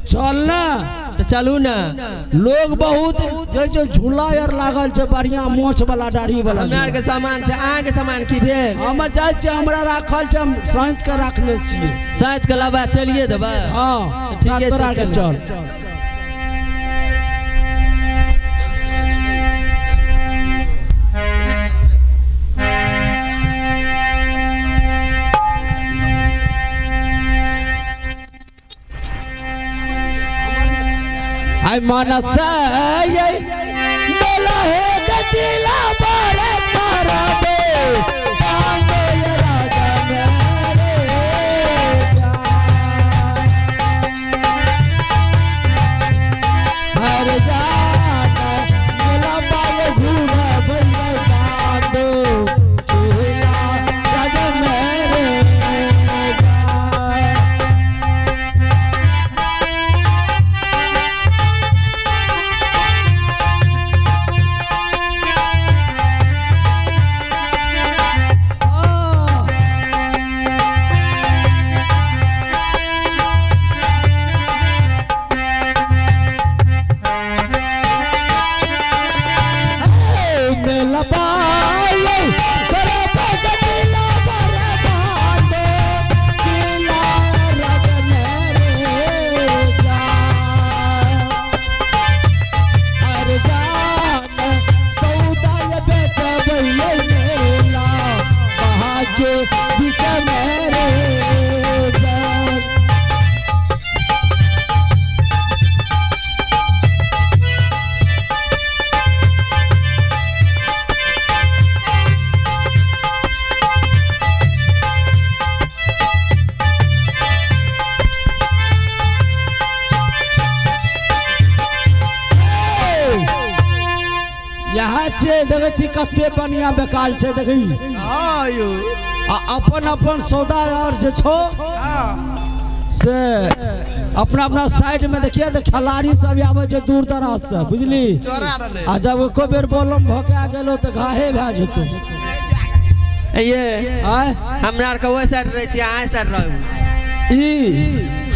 चल ना तो चलू ना। लोग बहुत जैसे झूला यार लागल छे बढ़िया मोछ वाला दाढ़ी वाला हमार के सामान छे अहाँ के सामान की भेल हम जाय छे हमरा राखल छे हम साइंत के रखले छिए साइंत के लाबा चलिए देबा। हां ठीक है चल आई मानस बोला है गदिला बारे करबे पांडे राजा मेरे हर जान बोला बाले घूरा भैया बांधो चूला राजा मेरे देखे छी कते बढ़िया बेकाल छे देखी हां यो अपन अपन सौदा और जे छो से अपना अपना साइड में देखिए तो खिलाड़ी सब आवे छे दूर दराज से बुझली चोरा रहले आ जब एको बेर बॉलम भके गेलो तो घाहे भा जेतो ये आय हमरा के वो साइड रहे छी अहाँ साइड रहू ई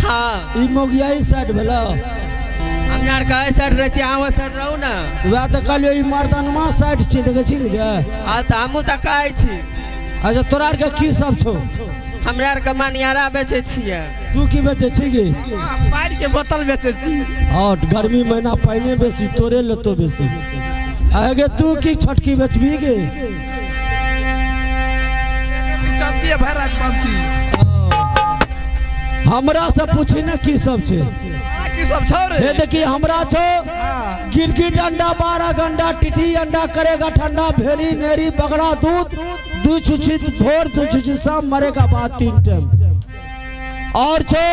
हां ई मोगियाई साइड भेलो हमरा के साइड रहे छी अहाँ वो साइड रहू ना वा तो कहलियो ई मर्दानमा साइड छी देखे छी ने आ त हमहु त कहै छी। अच्छा तोरा के की सब छो हमरा के मनियारा बेचे छिए तू की बेचे छी गे पानी के बोतल बेचे छी और गर्मी महीना पानी बेची तोरे लेतो बेसी आगे तू की छटकी बेचबी गे चपिए भरा पंती हमरा से पूछी ना की सब छे की सब छौ रे हे देखी हमरा छो गिरगिट अंडा 12 घंटा टिटी अंडा करेगा ठंडा भेरी नेरी बगड़ा दूध दू छुछी भोर दू छुछी शाम मरेगा बाद 3 टाइम और छो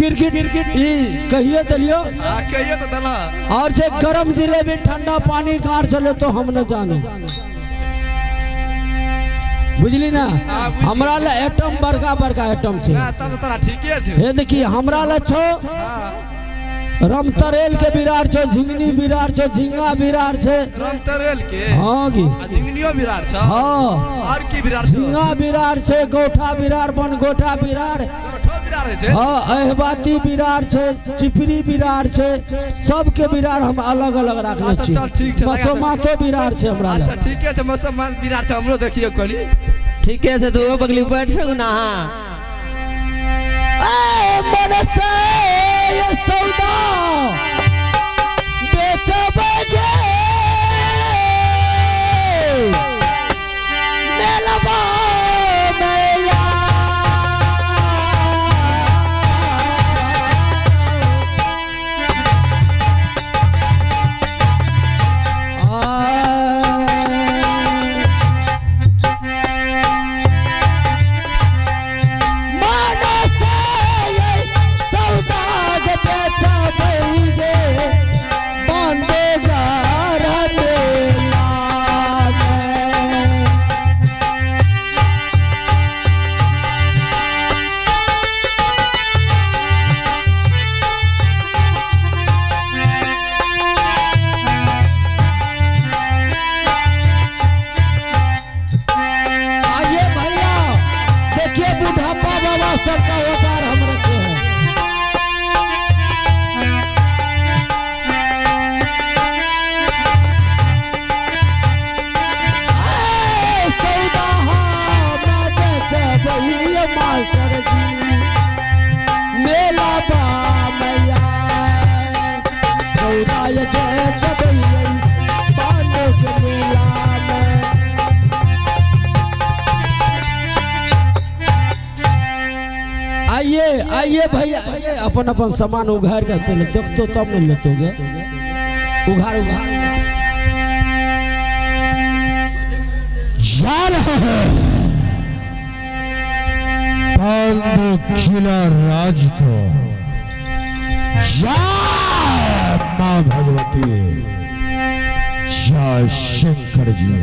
गिरगिट ई कहिए दलियो कहिए तो दला और छे गरम जिलेबी ठंडा पानी कार चले तो हम न जाने बुझली ना हमरा ला एटम बड़का बड़का एटम छे तब तोरा ठीके छे हे देखी हमरा ला छो रमतरेल के बिरार छो झिंगनी बिरार छो झिंगा बिरार छे रमतरेल के हां गी झिंगनियो बिरार छ हां और की बिरार छ झिंगा बिरार छे गोठा बिरार बन गोठा बिरार गोठो बिरार छे हां अहबाती बिरार छे चिपरी बिरार छे सब के बिरार हम अलग अलग राखले छी चल ठीक छे बसो मातो बिरार छे हमरा अच्छा ठीके छे मुसलमान बिरार छ हमरो देखियो कोनी ठीके से तू बगली बैठू ना ए मन से ये सौदा बेचबगे मेलबा मैया मन से ये आइए भैया, अपन अपन सामान उघार कर पहले देख तो तब न लेतोगे। उघार उघार जा रहा है पांडुकिला राज को। जय मां भगवती, जय शंकर जी।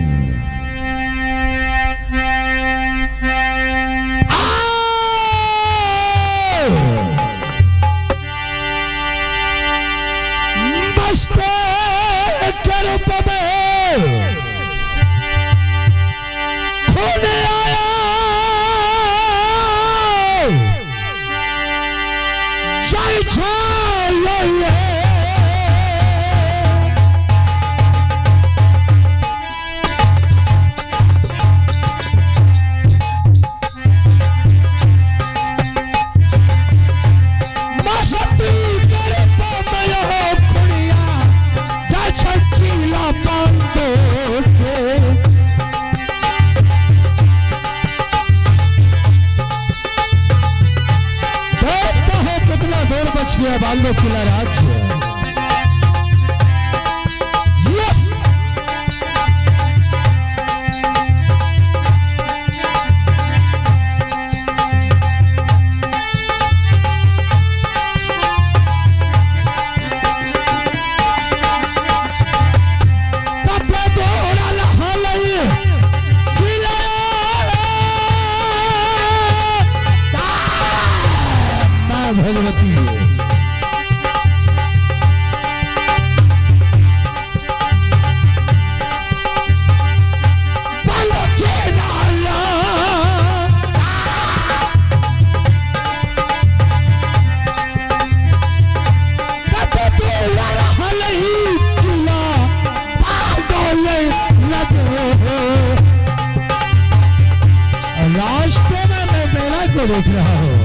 पांडुकिला राज्य भगवती रास्ते में मैं मेला को देख रहा हूँ।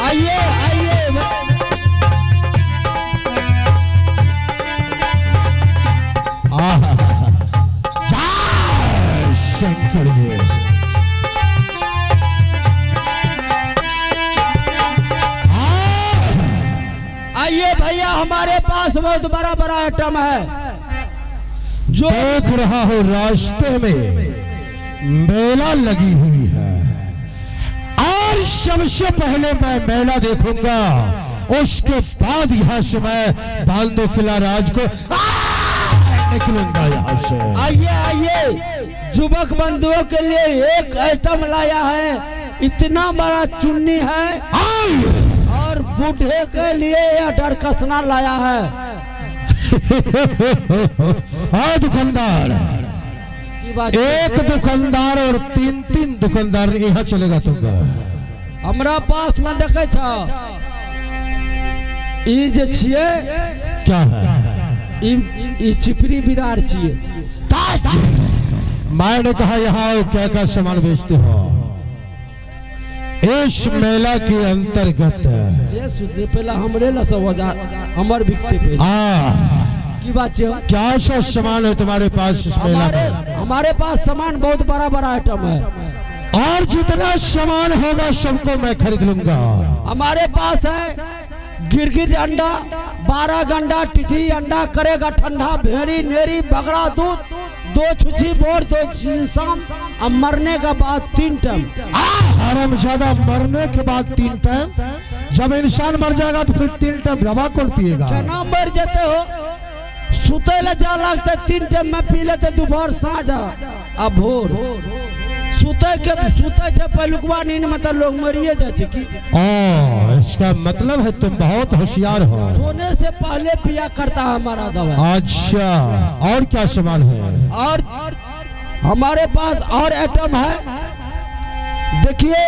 आइए आइए जय शंकर जी। आइए भैया, हमारे पास बहुत बड़ा बड़ा आइटम है जो देख रहा हूँ रास्ते में मेला लगी हुई है, और सबसे पहले मैं मेला देखूंगा, उसके बाद यहाँ से मैं पांडुकिला राज को निकलूंगा यहाँ से। आइए आइए, युवक बंधुओं के लिए एक आइटम लाया है, इतना बड़ा चुन्नी है, और बूढ़े के लिए यह डरकसना लाया है। हाँ दुकानदार, एक दुकानदार और तीन तीन दुकानदार यहाँ चलेगा तुमका। हमरा पास में देखे छ ई जे छिए क्या है? ई चिपरी बिरार छिए। मैंने कहा यहाँ क्या क्या सामान बेचते हो? इस मेला के अंतर्गत ये सुधे पहला हमरे ला सब हजार हमर बिकते पे की बात है। क्या सा सामान है तुम्हारे पास इस मेला में? हमारे पास सामान बहुत बड़ा बड़ा आइटम है, और जितना सामान होगा सबको मैं खरीद लूंगा। हमारे पास है गिरगिट अंडा, 12 गंडा टिटी अंडा करेगा ठंडा, भेड़ी नेरी बगड़ा दूध, 2 छुछी भोर 2 छुछी शाम, अब मरने के बाद 3 टाइम। हराम ज्यादा, मरने के बाद 3 टाइम? जब इंसान मर जाएगा तो फिर 3 टाइम दवा कौन पिएगा? क्या मर जाते हो? सुते ले जा लगते 3 टाइम में पी लेते, दोपहर साँझ अब भोर। सुते छे पहलुकवा नींद में तो लोग मरिए जाए की। इसका मतलब है तुम बहुत होशियार हो। सोने से पहले पिया करता है हमारा दवा। अच्छा, और क्या सामान है? और हमारे पास और आइटम है, देखिए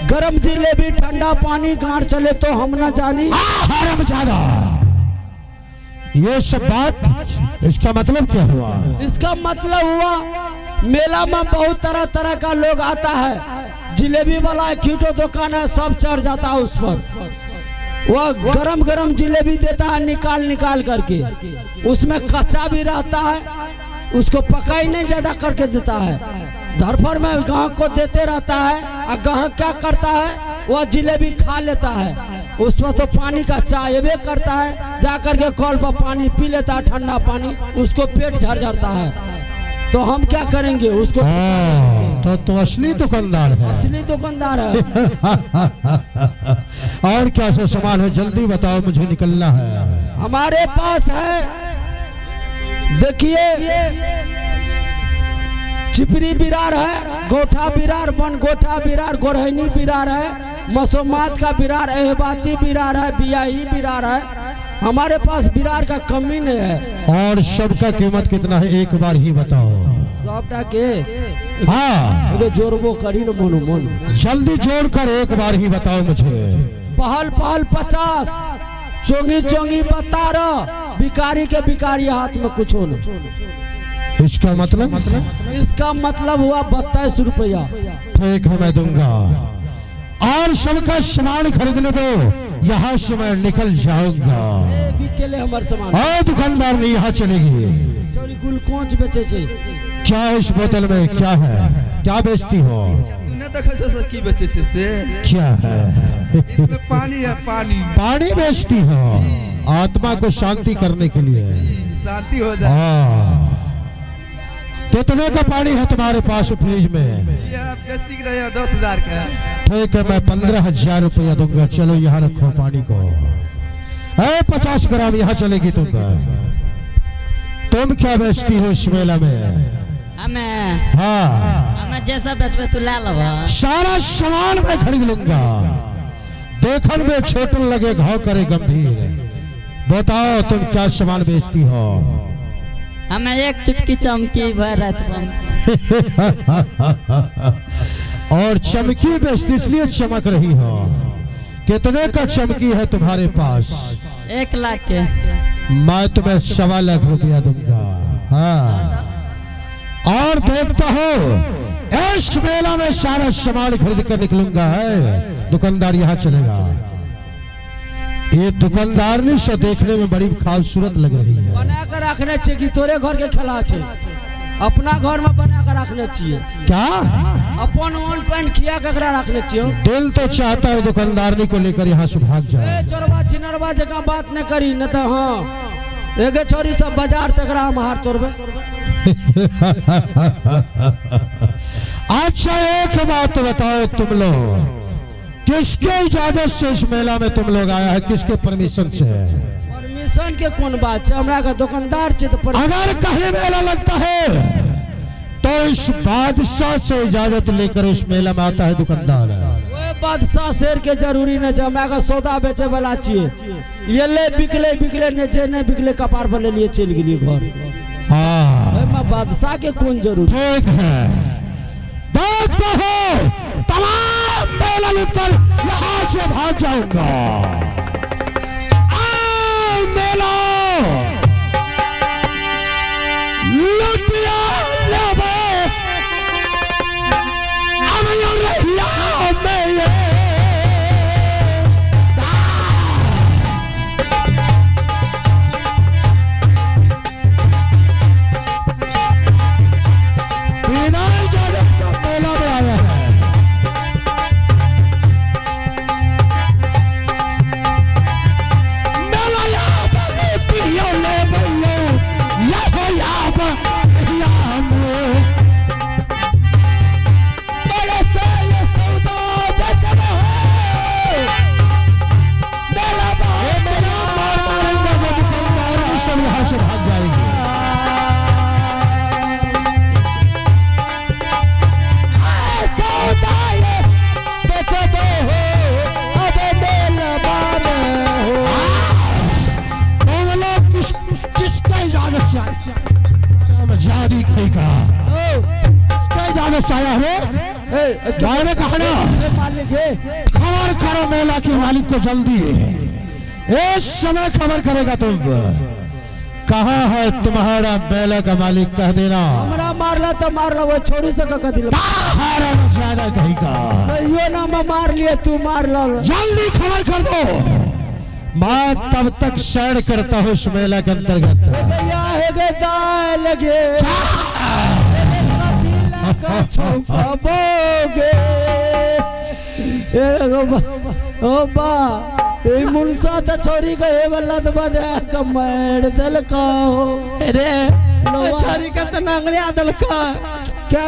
गरम जिलेबी ठंडा पानी गाड़ चले तो हम ना जानी। ये सब बात, इसका मतलब क्या हुआ? इसका मतलब हुआ मेला में बहुत तरह तरह का लोग आता है, जिलेबी वाला कीटो दुकान है, सब चढ़ जाता है उस पर। वह गरम गरम जिलेबी देता है निकाल निकाल करके, उसमें कच्चा भी रहता है, उसको पकाई नहीं ज्यादा करके देता है। धरफर में ग्राहक को देते रहता है और ग्राहक क्या करता है, वह जिलेबी खा लेता है, उसमें तो पानी का चाहबे करता है, जाकर के कॉल पर पानी पी लेता है, ठंडा पानी, उसको पेट झरझरता है। तो हम क्या करेंगे उसको? तो असली दुकानदार है, असली दुकानदार है। और क्या सा सामान है, जल्दी बताओ, मुझे निकलना है। हमारे पास है, देखिए, चिपरी बिरार है, गोठा बिरार, बन गोठा बिरार, गोरहनी बिरार है, मसोमात का बिरार, एहबाती बिरार है, बियाही बिरार है। हमारे पास बिरार का कमी नहीं है। और सबका कीमत कितना है, एक बार ही बताओ। सबटा के हाँ, जोड़बो करी न मोनू मोनू, जल्दी जोड़कर एक बार ही बताओ मुझे। पहल पहल 50, चोंगी चोंगी 12, भिखारी के भिखारी हाथ में कुछ हो न। इसका मतलब? इसका मतलब हुआ 32 रुपया। ठीक है, मैं दूंगा। और सबका सामान खरीदने दो, यहाँ से मैं निकल जाऊंगा। बिकेले हमारे सामान। और दुकानदार नहीं यहाँ चलेगी। चोरी ग्लूकोज बेचे छे। क्या इस बोतल में क्या है, क्या बेचती हो? तूने देखा से की बेचे छे से? क्या है? इसमें पानी है, पानी। पानी बेचती हो, आत्मा को शांति करने के लिए, शांति हो जाए। कितने का पानी है तुम्हारे पास फ्रिज में? ये बेसिक नहीं है, 10,000 का। ठीक है, मैं 15,000 रुपया दूंगा। चलो यहाँ रखो पानी को। 50 ग्राम यहाँ चलेगी तुम क्या बेचती हो इस मेला में? हमें हाँ, जैसा बेचबे तू ला लो। सारा सामान मैं खरीद लूंगा। देखन में छोटन लगे, घाव करे गंभीर। बताओ तुम क्या सामान बेचती हो? हमें एक चुटकी चमकी भर रात बम। और चमकी बेचती, इसलिए चमक रही हो। कितने का चमकी है तुम्हारे पास? 1 लाख के। मैं तुम्हें 1.25 लाख रुपया दूंगा। हाँ, और देखता हो इस मेला में सारा सामान खरीद कर निकलूंगा। है दुकानदार यहाँ चलेगा। ये दुकानदारनी से देखने में बड़ी खूबसूरत लग रही है। बना कर रखने चाहिए कि तोरे घर के खिला छे, अपना घर में बना कर रखने चाहिए। क्या अपन वन पैंट खिया के रखने चाहिए। दिल तो चाहता है दुकानदारनी को लेकर यहाँ से भाग जाए। चोरबा चिनरबा जगह बात न करी, न तो हाँ एक छोरी सब बाजार तक हार तोड़बे। अच्छा, एक बात बताओ, तुम लोग किसके इजाजत से इस मेला में तुम लोग आया है? किसके परमिशन से? परमिशन के कौन बात है? हमरा का दुकानदार छे तो अगर कहीं मेला लगता है तो इस बादशाह से इजाजत लेकर उस मेला में आता है दुकानदार। वो बादशाह शेर के जरूरी नहीं है। हमरा का सौदा बेचे वाला चाहिए। ये ले बिकले बिकले ने, जे नहीं बिकले कपार पर ले लिए चल गेलिए घर। हाँ, बादशाह के कौन जरूरी? ठीक है, देखते हो तमाम मेला लूटकर यहाँ से भाग जाऊंगा। मेला लुटिया लेबे, अब यो रहिया में ये। बिना इजाजत का मेला में आया है। यहाँ से भाग जाएंगे। किसका इजाजत से जारी खेगा? किसका इजाजत से आया है? मैंने कहा ना, खबर करो मेला के मालिक को जल्दी। इस समय खबर करेगा तुम। कहाँ है तुम्हारा मेला का मालिक? कह देना। हमरा मारला तो मारला, वो छोड़ी से का दिल ज्यादा कहेगा। यो ना मैं मार लिए, तू मार ला। जल्दी खबर कर दो। मैं तब तक सैर करता हूँ इस मेला के अंतर्गत। का छौकाबोगे ओ बा ए मुनसा त छोरी के हे वाला त बदे कमर दल का अरे छोरी का तो नांगलिया दल का क्या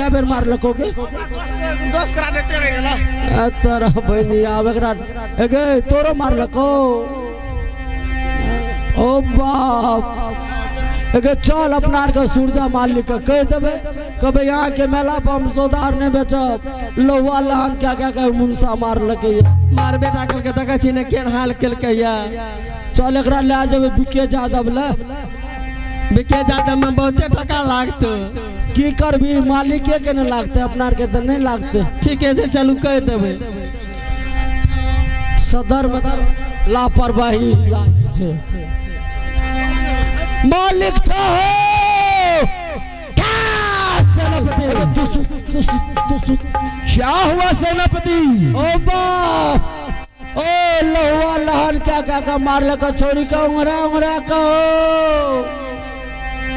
बेर मार लकोगे दोस्त करा देते रहेगा तोरा बहनी आवेगरा एगे तोरो मार लको ओ बाप एगे चल अपना के सूरजा मालिक के कह देबे कबे यहाँ के मेला पर हम सोदार ने बेचब लोहा लहन क्या क्या कहे मुनसा मार लके मार बेटा कल के तक छी ने केन हाल केल के या चल एकरा ले जाबे बिके जादव ले बिके जादव में बहुते टका लागतो की करबी मालिके के न लागते अपना के तो नहीं लागते ठीक है चलू कह देबे सदर मतलब लापरवाही छे मालिक साहब क्या सेनापति क्या हुआ सेनापति? ओ बाप ओ लहुआ लहन क्या क्या का मार लगा छोरी का उंगरा कहो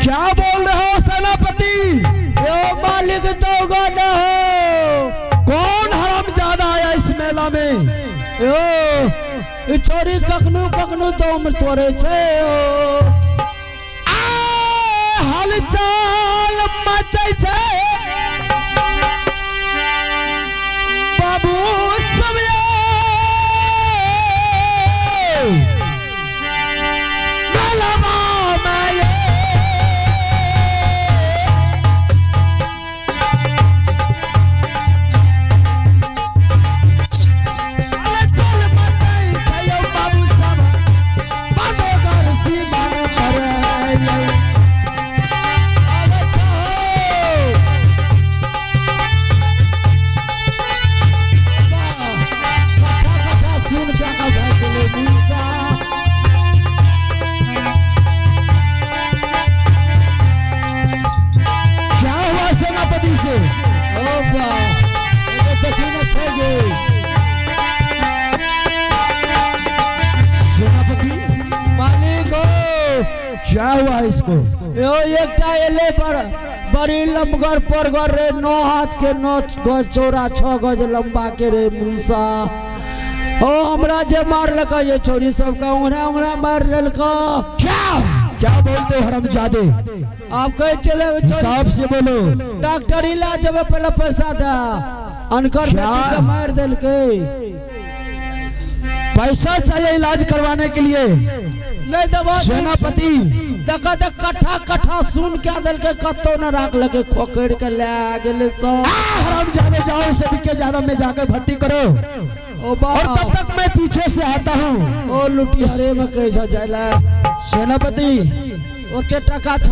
क्या बोल रहे हो सेनापति? यो मालिक तो गो कौन हरामजादा आया इस मेला में? यो छोरी कखनू तो उम्र तोरे छे हलचल मचै छै बाबू सबरे मेलावा में हलचल मचै छै यौ बाबू सब बादो घर सी बन करे क्या हुआ इसको? यो एकटा एले बड़ी लंबगर परगर रे 9 हाथ के 9 गज चौड़ा 6 गज लंबा के रे मुनसा ओ हमरा जे मार लका ये छोरी सब का उंगरा मार ललका क्या बोलते हो हरामजादे? आप कहे चले हिसाब से बोलो। डॉक्टर इलाज में पहले पैसा दा अनकर बेटी के मार देल के पैसा चाहिए इलाज करवाने के लिए नहीं दबा सेनापति देखा देख कट्ठा सुन क्या दिल के कत्तो न राख लगे खोकड़ के ले गेले सो हरामजादे जाओ इसे बिके जादव में जाकर भर्ती करो ओ बा और तब तक मैं पीछे से आता हूँ। ओ लुटियारे में कैसा जाला सेनापति ओते टका छ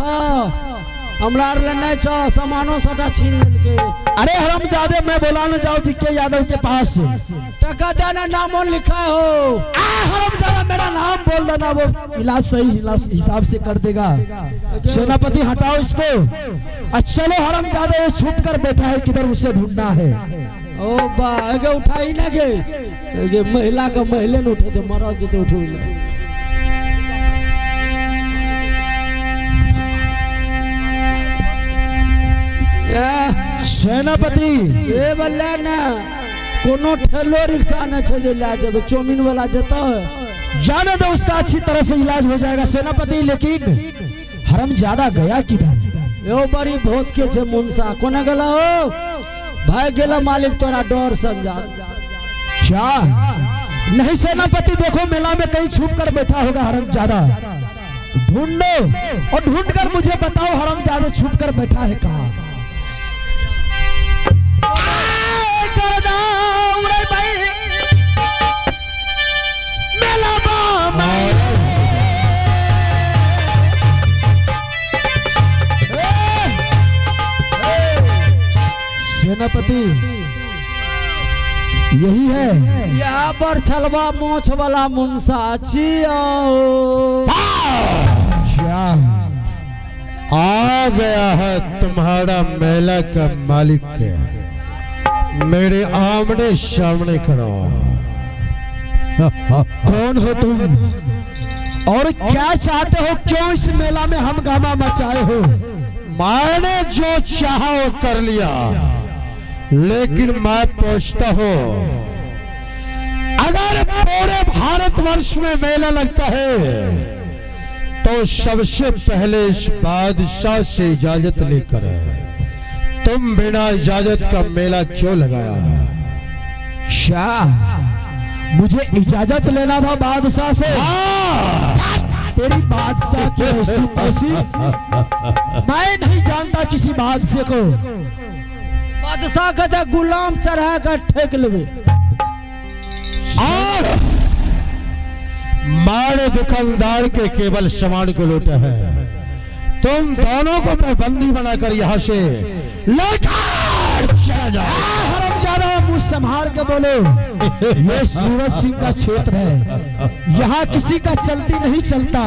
हमरा ले नहीं छ सामानो सटा छीन लेके अरे हरामजादे मैं बोला न जाओ बिके यादव के पास टका देना नामो लिखा हो हरामजादा मेरा नाम बोल देना वो इलाज सही हिसाब से कर देगा। सेनापति हटाओ इसको चलो हरामजादे वो छुप कर बैठा है किधर उसे ढूंढना है। ओ बा के उठाई ना के महिला का महिले न उठे थे मरद जते उठो सेनापति ए बल्ला ना कोनो ठेलो रिक्शा न छे जे ला जब चौमिन वाला जता जाने दो उसका अच्छी तरह से इलाज हो जाएगा सेनापति। लेकिन हरामजादा गया किधर? यो बड़ी भूत के जे मुनसा कोना गेला हो भाई गेला मालिक तोरा डर संजा क्या नहीं सेनापति देखो मेला में कहीं छुप कर बैठा होगा हरामजादा ढूंढो और ढूंढ कर मुझे बताओ हरामजादा छुप कर बैठा है कहाँ? सेनापति यही है यहाँ पर छलवा मोछ वाला मुनसा क्या आ गया है तुम्हारा मेला का मालिक मेरे आमने सामने खड़ा। कौन हो तुम और क्या चाहते हो? क्यों इस मेला में हंगामा मचाए हो? मैंने जो चाहा वो कर लिया, लेकिन मैं पूछता हूं, अगर पूरे भारतवर्ष में मेला लगता है तो सबसे पहले इस बादशाह से इजाजत लेकर तुम बिना इजाजत का मेला क्यों लगाया? क्या मुझे इजाजत लेना था बादशाह से? तेरी बादशाह की ऐसी मैं नहीं जानता किसी बादशाह को। बादशाह का गुलाम चढ़ा कर ठेक लेवे। और मारे दुकानदार के केवल सामान को लूटा है। तुम दोनों को मैं बंदी बनाकर यहाँ से लेकर चला जाओ। हरामजादा, मुझ संभाल के बोलो। ये सूरज सिंह का क्षेत्र है, यहाँ किसी का चलती नहीं चलता,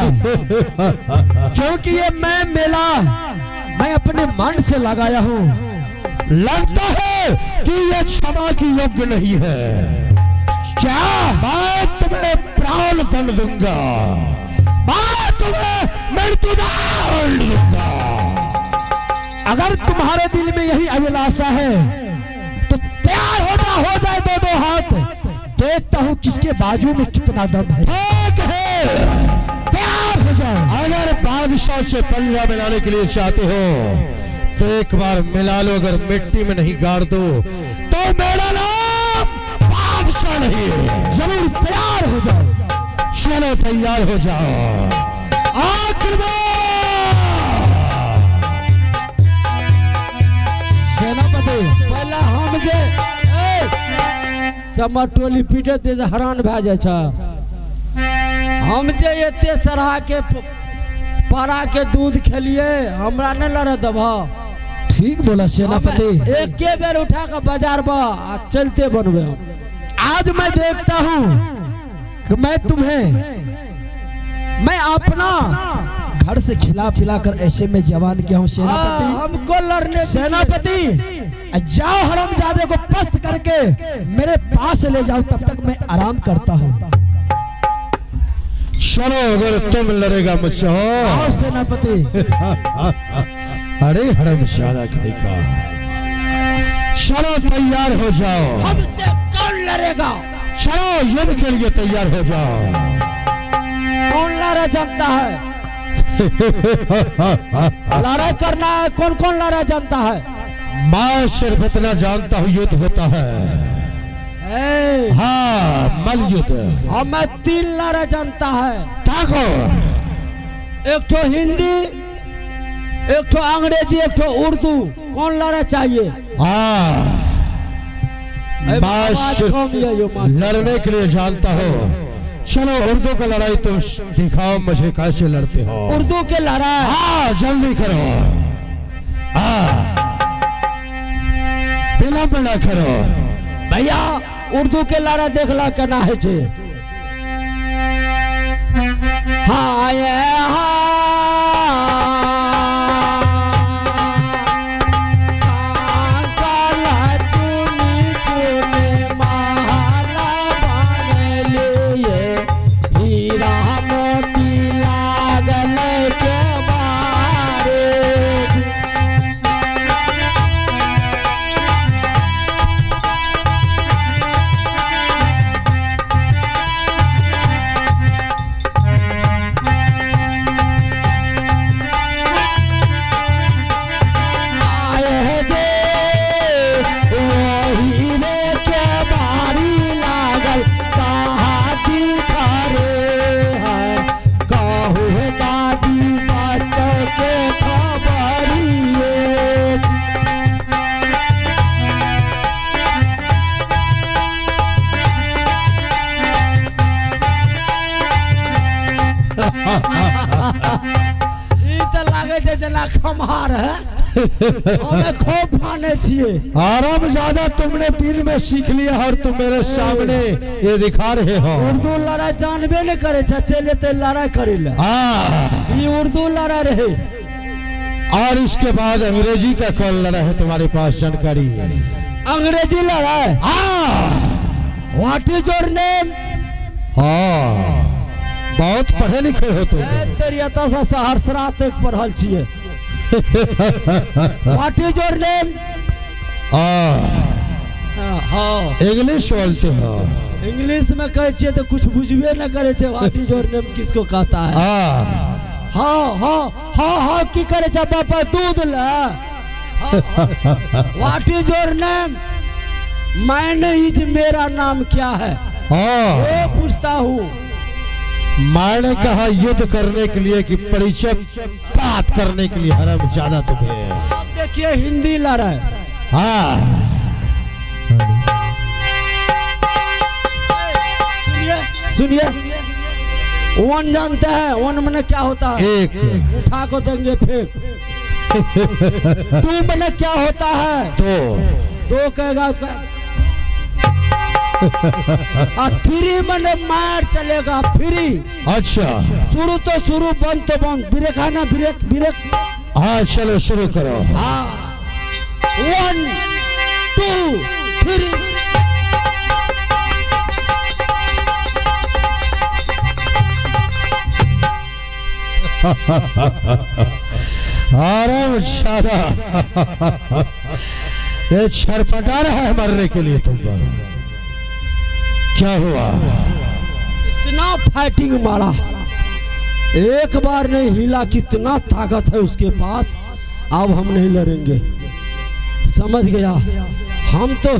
क्योंकि ये मैं अपने मन से लगाया हूँ। लगता है कि ये क्षमा की योग्य नहीं है। क्या मैं तुम्हें प्राण दंड दूंगा, मैं तुम्हें मृत्युदंड दूंगा। अगर तुम्हारे दिल में यही अभिलाषा है तो तैयार हो जाए दो हाथ। देखता हूँ किसके बाजू में कितना दम है। ठीक है, तैयार हो जाओ। अगर बादशाह से पल्ला मिलाने के लिए चाहते हो तो एक बार मिला लो। अगर मिट्टी में नहीं गाड़ दो तो मेरा नाम बादशाह नहीं है। जरूर तैयार हो जाओ। चलो तैयार हो जाओ। सेनापति पहले हम जे चमर टोली पीटे ते हैरान भए जाय छ। हम जे एते सरहा के पारा के दूध खेलिए, हमरा न लड़ दबा। ठीक बोला सेनापति। एक के बेर उठा के बाजार बा चलते बनबे। आज मैं देखता हूँ कि मैं अपना घर से खिला पिला कर ऐसे में जवान किया हूँ। सेनापति हमको लड़ने सेनापति जाओ, हरामजादे को पस्त करके मेरे पास ले जाओ, तब तक मैं आराम करता हूँ। चलो, अगर तुम लड़ेगा मुझसे हो। सेनापति। अरे हरामजादा कहेगा। चलो तैयार हो जाओ। हमसे कौन लड़ेगा? चलो युद्ध के लिए तैयार हो जाओ। कौन लड़ा जानता है? लड़ाई करना है, कौन कौन लड़ा जानता है? मैं सिर्फ इतना जानता हूँ, युद्ध होता है। हाँ, मल युद्ध। और मैं 3 लड़ा जानता है। ताको, एक तो हिंदी, एक तो अंग्रेजी, एक तो उर्दू। कौन लड़ा चाहिए? मैं सिर्फ लड़ने के लिए जानता हूँ। चलो उर्दू का लड़ाई तुम दिखाओ मुझे, कैसे लड़ते हो। उर्दू के लड़ाई? हाँ, जल्दी करो। विलंब न करो। भैया उर्दू के लड़ा देखला केना है छे। हाँ ये खूब फाने छिए। आराम ज्यादा तुमने दिन में सीख लिया और तुम मेरे सामने ये दिखा रहे हो। उर्दू लड़ाई जानबे नहीं करे, चले तो लड़ाई करे। ये उर्दू लड़ा रहे। और इसके बाद अंग्रेजी का कौन लड़ा है तुम्हारे पास जानकारी? अंग्रेजी लड़ाई? What is your name? बहुत पढ़े लिखे हो तुम। तेरी सहरसरा तक पढ़ल छिए। What is your name? हाँ इंग्लिश बोलते हो? इंग्लिश में कहे छे तो कुछ बुझबे न करे छे। व्हाट इज योर नेम किसको कहता है? हाँ हाँ हाँ हाँ की करे छे बापा दूध ला। What is your name? मैंने इज मेरा नाम क्या है वो पूछता हूँ। मैंने कहा युद्ध करने के लिए कि परिचय बात करने के लिए हरम ज्यादा तुम्हें। आप देखिए हिंदी ला रहा है। हाँ सुनिए, वन जानते हैं? वन मैंने क्या होता है? एक। उठा को देंगे फेंक। टू मैंने क्या होता है? दो कहेगा उसका। थ्री मैंने मार चलेगा फ्री। अच्छा शुरू तो शुरू, बंद तो बंद। ब्रेक है ना? Break break. हाँ चलो शुरू करो। हाँ 1 2 3। आराम ज्यादा ये छरपटा रहा है मरने के लिए तुम पर। क्या हुआ? इतना फाइटिंग मारा, एक बार नहीं हिला। कितना ताकत है उसके पास। अब हम नहीं लड़ेंगे, समझ गया? हम तो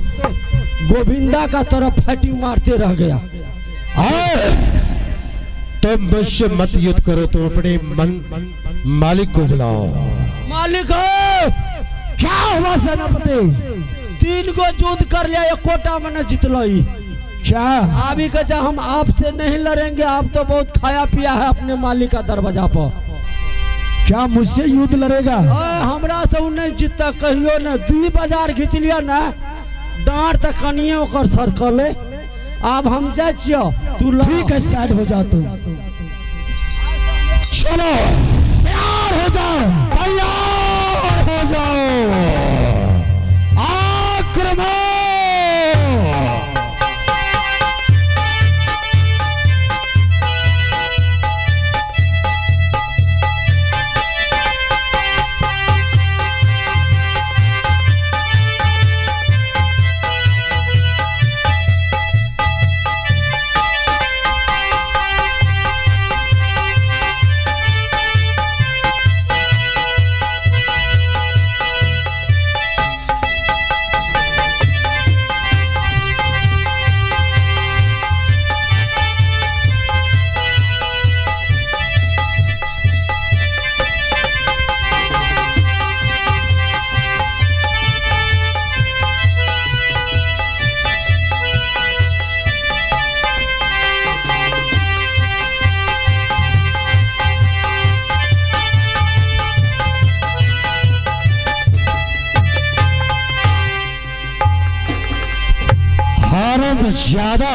गोविंदा का तरफ फाइटिंग मारते रह गया। तुम मुझसे मत युद्ध करो, तुम अपने मालिक को बुलाओ। मालिक हो, क्या हुआ सेनापति? 3 को युद्ध कर लिया, एक कोटा में जितलाई। क्या अभी का हम आपसे नहीं लड़ेंगे? आप तो बहुत खाया पिया है अपने मालिक का दरवाजा पर। क्या मुझसे युद्ध लड़ेगा? हमरा से नहीं जीतता कहियो न। 2 बाजार घिंच लिया न, डांट तक कनिए ओकर सर्कल। अब हम जाए तू। ठीक है साइड हो जा। तुम चलो तैयार हो जाओ, तैयार हो जाओ। आक्रमण! ज्यादा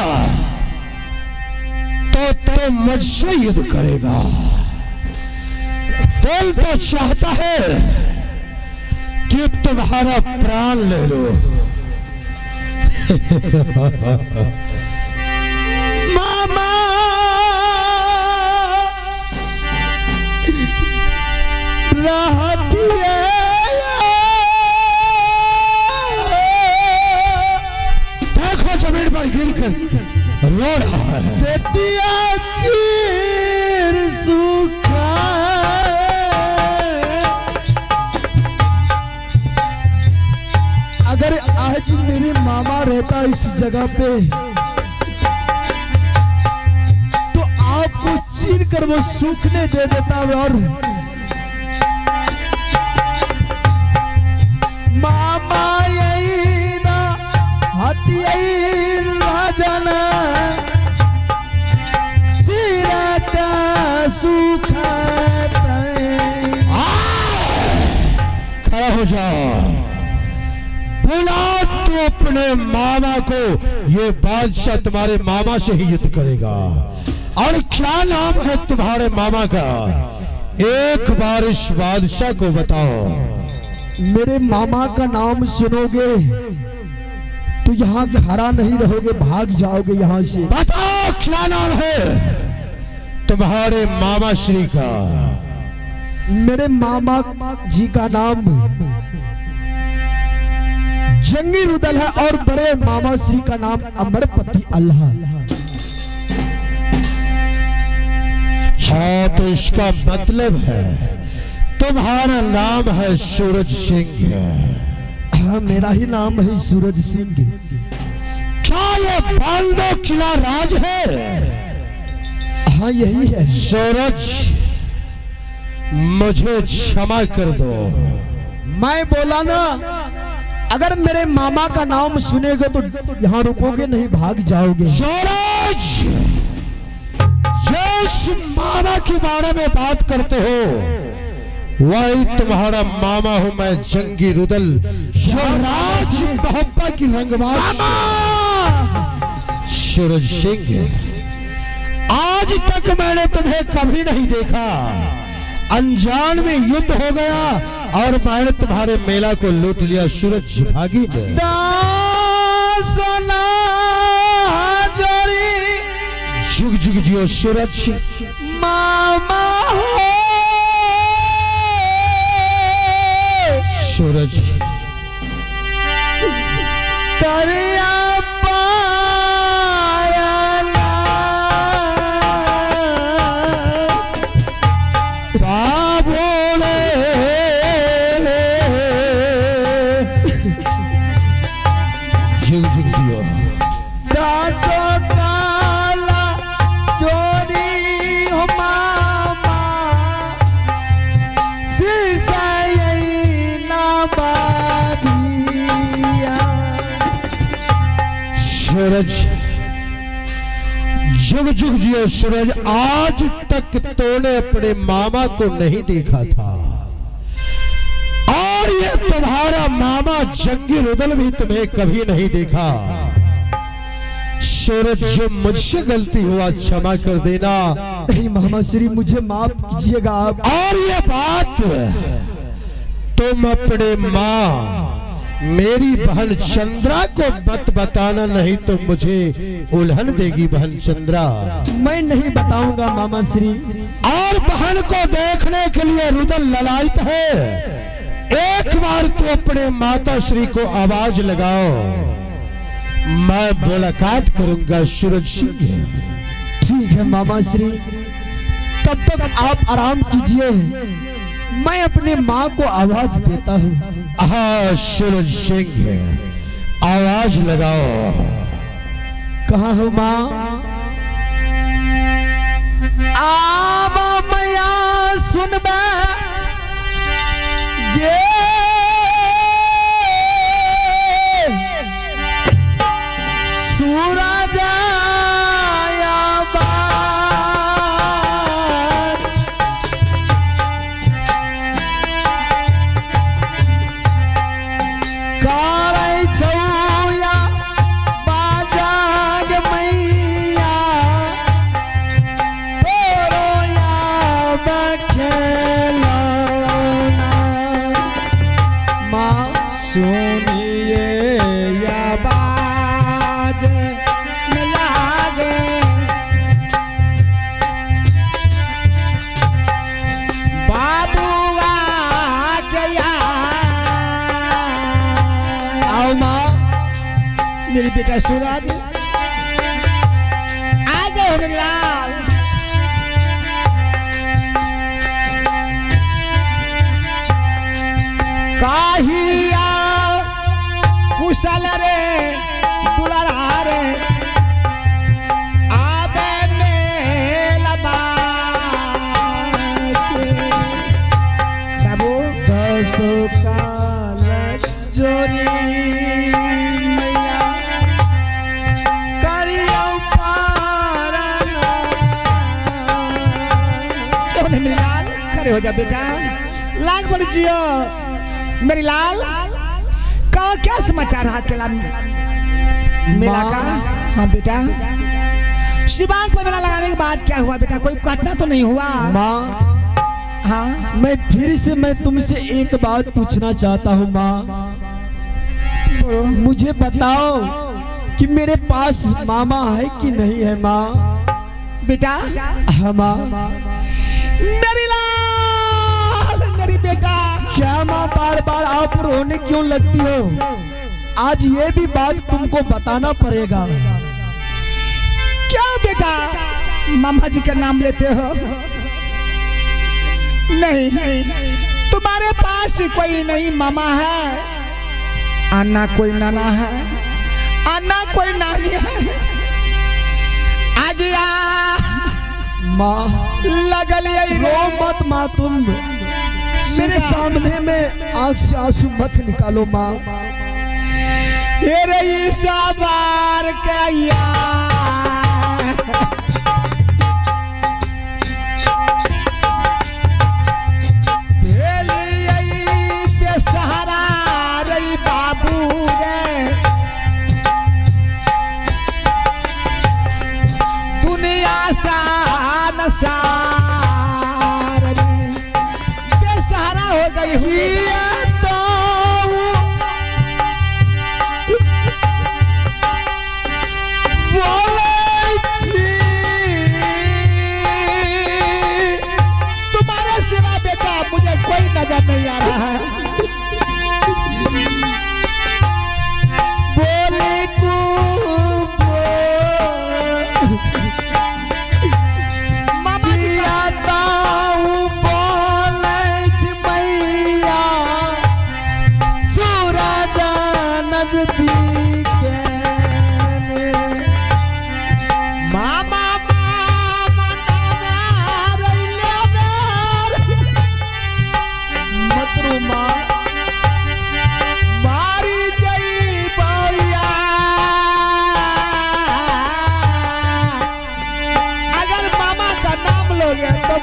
तो मुझसे युद्ध करेगा। दिल तो चाहता है कि तुम्हारा प्राण ले लो। मामा रहती है, जमीन पर गिरकर रो रहा है। बेटिया चीर सूखा। अगर आज मेरे मामा रहता इस जगह पे तो आपको चीर कर वो सूखने दे देता। और मामा यही ना राजना चीरा का सूखा। खड़ा हो जाओ, बुला तू अपने मामा को। ये बादशाह तुम्हारे मामा से ही युद्ध करेगा। और क्या नाम है तुम्हारे मामा का? एक बार इस बादशाह को बताओ। मेरे मामा का नाम सुनोगे तो यहाँ खड़ा नहीं रहोगे, भाग जाओगे यहाँ से। बताओ क्या नाम है तुम्हारे मामा श्री का? मेरे मामा जी का नाम जंगी रुदल है और बड़े मामा श्री का नाम अमरपति अल्लाह। हाँ, तो इसका मतलब है तुम्हारा नाम है सूरज सिंह। हाँ, मेरा ही नाम है सूरज सिंह। क्या ये बांदो किला राज है? हाँ, यही है। सूरज, मुझे क्षमा कर दो। मैं बोला ना, अगर मेरे मामा का नाम सुनेगे तो यहाँ रुकोगे नहीं, भाग जाओगे। सूरज, जिस मामा के बारे में बात करते हो वही तुम्हारा मामा हूं मैं, जंगी रुदल, जो राज मोहब्बत की रंगबाज सूरज सिंह। आज तक मैंने तुम्हें कभी नहीं देखा। अनजान में युद्ध हो गया और मैंने तुम्हारे मेला को लूट लिया। सूरज भागी जुग जुग जियो सूरज। मामा हो सूरज, करिया जुग जुग जियो। दासो काला जोड़ी हो मामा, सीसाई ना बादिया। सूरज, जुग जुग जियो सूरज। आज तक तूने अपने मामा को नहीं देखा था और ये तुम्हारा मामा जंगी रुदल भी तुम्हें कभी नहीं देखा। सूरज, जो मुझसे गलती हुआ क्षमा कर देना। नहीं मामा श्री, मुझे माफ कीजिएगा आप। और ये बात तुम अपने माँ मेरी बहन चंद्रा को मत बताना, नहीं तो मुझे उल्हन देगी बहन चंद्रा। मैं नहीं बताऊंगा मामा श्री। और बहन को देखने के लिए रुदल ललायत है। एक बार तो अपने माता श्री को आवाज लगाओ, मैं मुलाकात करूंगा सूरज सिंह। ठीक है मामा श्री, तब तक आप आराम कीजिए, मैं अपने माँ को आवाज देता हूँ। हाँ सूरज सिंह, आवाज लगाओ। कहाँ हो माँ? आवा मैया सुन ये सूरज मेरी बेटा सूरज, आ गए हो मेरे लाल। काहिया कुशल रे दुलारा रे, आबे मेला बाबू। दसो काल जोरी हो जा बेटा, लाग बोल जियो मेरी लाल। का क्या समाचार रहा केला मेला का? हाँ बेटा, शिवांग पर मेला लगाने के बाद क्या हुआ बेटा? कोई घटना तो नहीं हुआ? माँ, हाँ मैं फिर से तुमसे एक बात पूछना चाहता हूँ माँ। मुझे बताओ कि मेरे पास मामा है कि नहीं है माँ? बेटा हाँ माँ। मेरी लाल बार बार आप रोने क्यों लगती हो? आज ये भी बात तुमको बताना पड़ेगा। क्यों बेटा मामा जी का नाम लेते हो? नहीं, तुम्हारे पास कोई नहीं मामा है, अन्ना कोई नाना है, अन्ना कोई नानी है। आ गया माँ लगल यही रो मत माँ, तुम मेरे सामने में आंख से आंसू मत निकालो माँ। ये रही सवार कया सहारा रही बाबू रे, दुनिया सान सार बेसहारा हो गई हुई। तुम्हारे सिवा बेटा मुझे कोई नजर नहीं आ रहा है।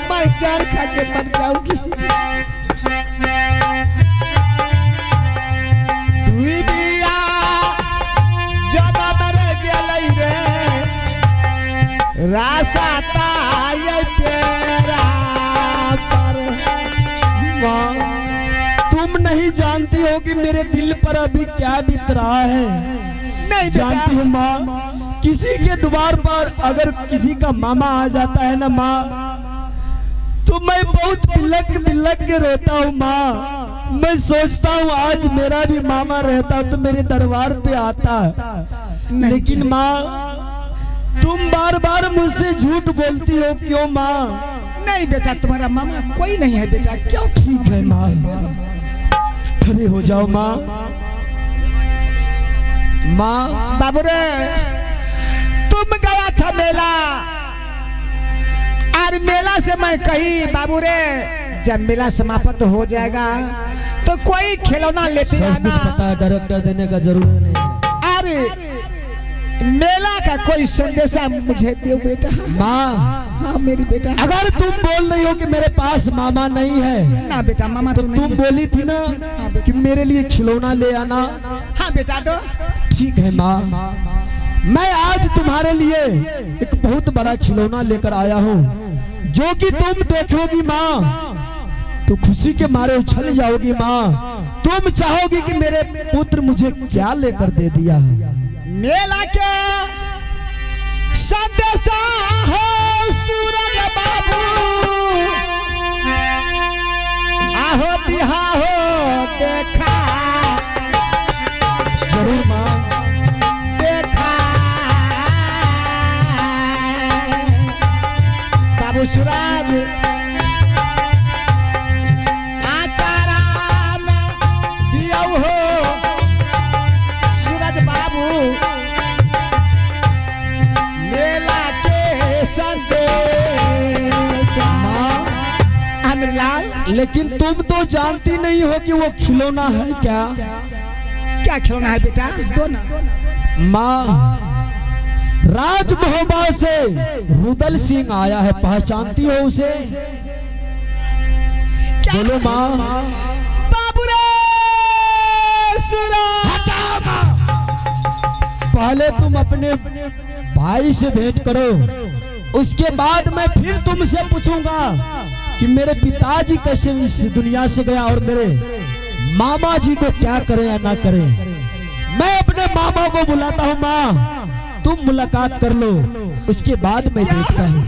मैं चार खा के मर जाऊंगी। दुई बिया जनम रे गेलै रे, रासा ताय पेरा पर। माँ तुम नहीं जानती हो कि मेरे दिल पर अभी क्या बीत रहा है। नहीं जानती हूँ माँ, किसी के द्वार पर अगर किसी का मामा आ जाता है ना माँ, तो मैं बहुत बिलक बिलक के रोता हूँ माँ। मैं सोचता हूँ आज मेरा भी मामा रहता तो मेरे दरबार पे आता, लेकिन माँ तुम बार बार मुझसे झूठ बोलती हो, क्यों माँ? नहीं बेटा तुम्हारा मामा कोई नहीं है बेटा। क्यों? ठीक है माँ, खड़े हो जाओ माँ। माँ बाबू रे तुम गया था मेला, और मेला से मैं कही बाबू रे जब मेला समाप्त हो जाएगा तो कोई खिलौना लेते सब कुछ पता है, डायरेक्टर देने का जरूरत नहीं है। अरे मेला का कोई संदेशा मुझे दो बेटा। माँ हाँ मेरी बेटा। अगर तुम बोल रही हो कि मेरे पास मामा नहीं है ना बेटा मामा तो नहीं तुम है। बोली थी ना कि मेरे लिए खिलौना ले आना। हाँ बेटा दो। ठीक है माँ, मैं आज तुम्हारे लिए एक बहुत बड़ा खिलौना लेकर आया हूँ, जो कि तुम देखोगी माँ तो खुशी के मारे उछल जाओगी माँ। तुम चाहोगी कि मेरे पुत्र मुझे क्या लेकर दे दिया। मेला के संदेशा हो सूरज बाबू, आहो बिहा हो देखा। जरूर माँ। बाबू सूरज आचारा में दिया हो सूरज बाबू, मेला के संदेश। अमरलाल लेकिन तुम तो जानती नहीं हो कि वो खिलौना है क्या। क्या खिलौना है बेटा? दो ना। माँ राज महोबा से रुदल सिंह आया है, पहचानती हो उसे? बोलो माँ। बाबू रे पहले तुम अपने भाई से भेंट करो, उसके बाद मैं फिर तुमसे पूछूंगा कि मेरे पिताजी कैसे इस दुनिया से गया और मेरे मामा जी को क्या करें या ना करें। मैं अपने मामा को बुलाता हूँ माँ, तुम मुलाकात कर लो, उसके बाद मैं देखता हूँ।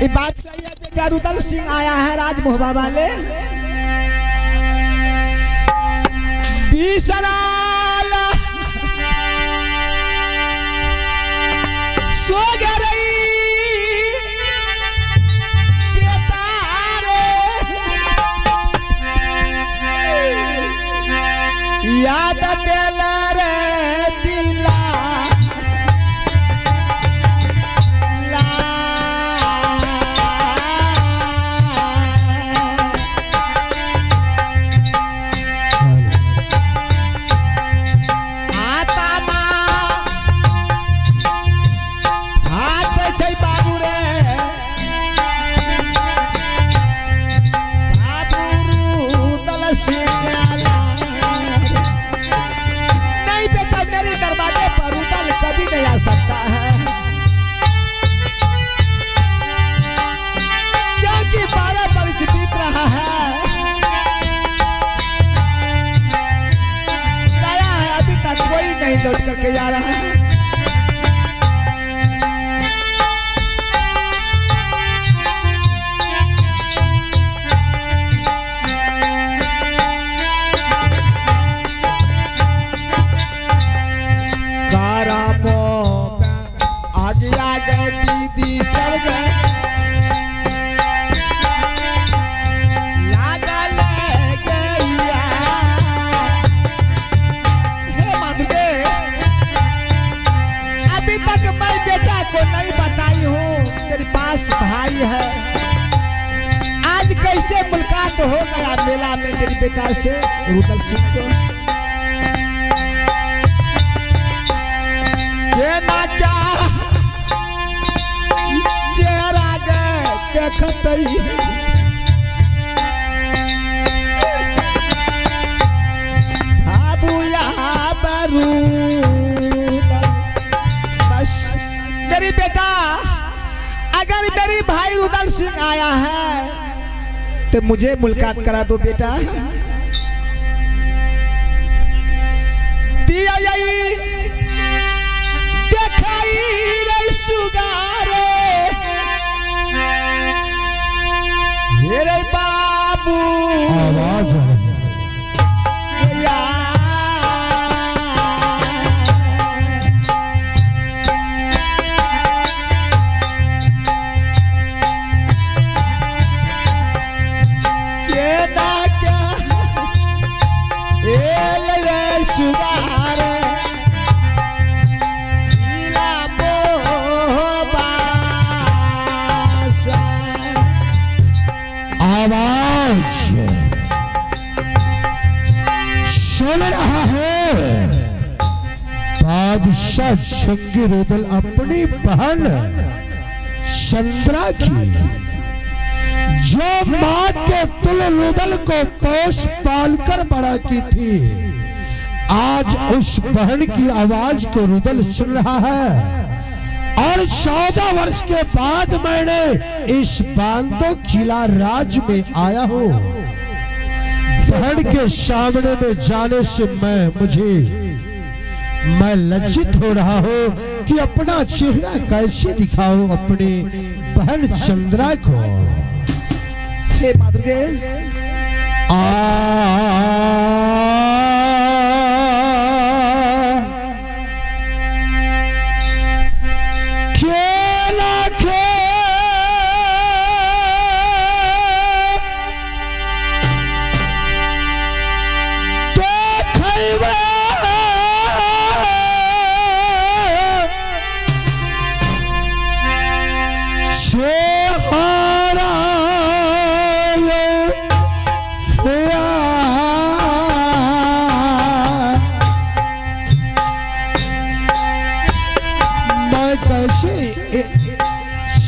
ये बात सही है बेटा, रुदल सिंह आया है राज महोबा वाले। बीसराल सो गई बेटा रे याद दिल रे दिला नहीं बेटा मेरे दरवाजे पर उदल कभी नहीं आ सकता है क्योंकि 12 वर्ष बीत रहा है गया है अभी तक कोई नहीं लौट करके जा रहा है दीदी सब गए लागल गैया हे माधुरे अभी तक मैं बेटा को नहीं बताई हूँ तेरे पास भाई है आज कैसे मुलाकात हो गया मेला में तेरी बेटा से रुदल सिंह को ये ना क्या चेहरा देखत बस मेरी बेटा अगर मेरी भाई रुदल सिंह आया है तो मुझे मुलाकात करा दो बेटा दिया यही देखाई रे सुगारे मेरे बाबू आवाज आ रही है। सुगार आवाज सुन रहा है बादशाह जंगी रुदल अपनी बहन चंद्रा की जो मां के तुल रुदल को पोष पालकर बड़ा की थी आज उस बहन की आवाज को रुदल सुन रहा है और 14 वर्ष के बाद मैंने इस बांदो किला राज में आया हूं बहन के सामने में जाने से मैं लज्जित हो रहा हूं कि अपना चेहरा कैसे दिखाऊं अपनी बहन चंद्रा को माधुर्गे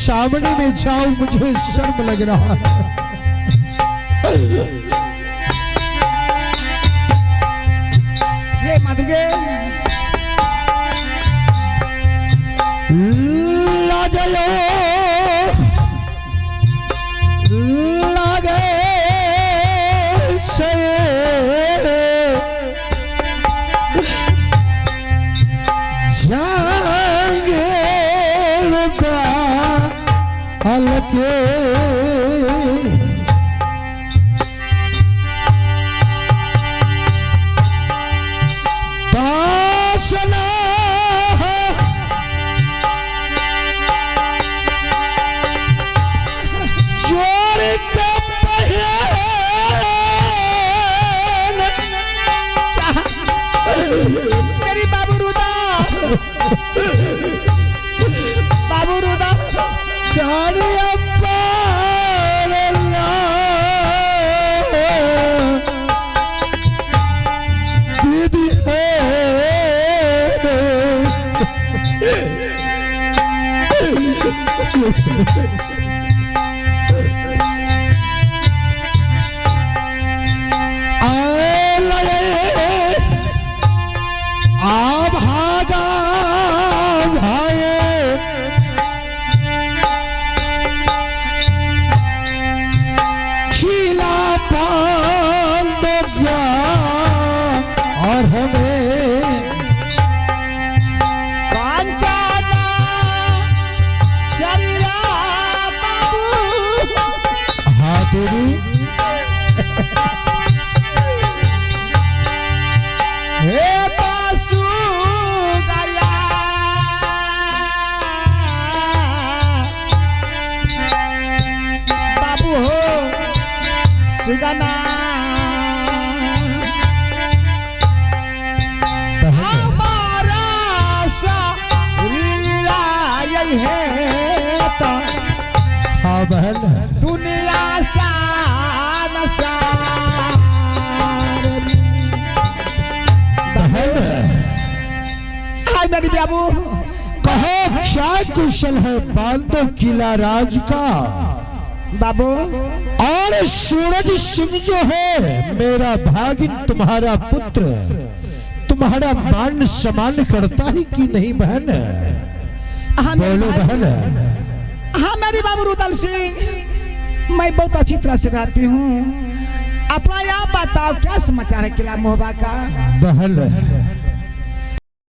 सामने में जाऊं मुझे शर्म लग रहा है हे माधुर्गे लाजयो लागे से जाएंगे हल्के अरे अब्बा दीदी है आप भागा भाई खिला पान दो गया और हमें कांचाना शरीरा बाबू हाँ देवी हे पासू गया बाबू हो सुगना हमारा शरीरा यही है तो हाँ बहन दुनिया सारनी बहन हाय मेरी बाबू कहो क्या कुशल है बांधो किला राज का बाबू और सूरज सिंह जो है मेरा भागिन तुम्हारा पुत्र तुम्हारा मान सम्मान करता ही कि नहीं बहन हाँ मेरी बोलो भाई। बहन हाँ मेरी बाबू रुदल सिंह मैं बहुत अच्छी तरह से रहती हूँ अपना आप बताओ क्या समाचार है किला मोहबा का बहन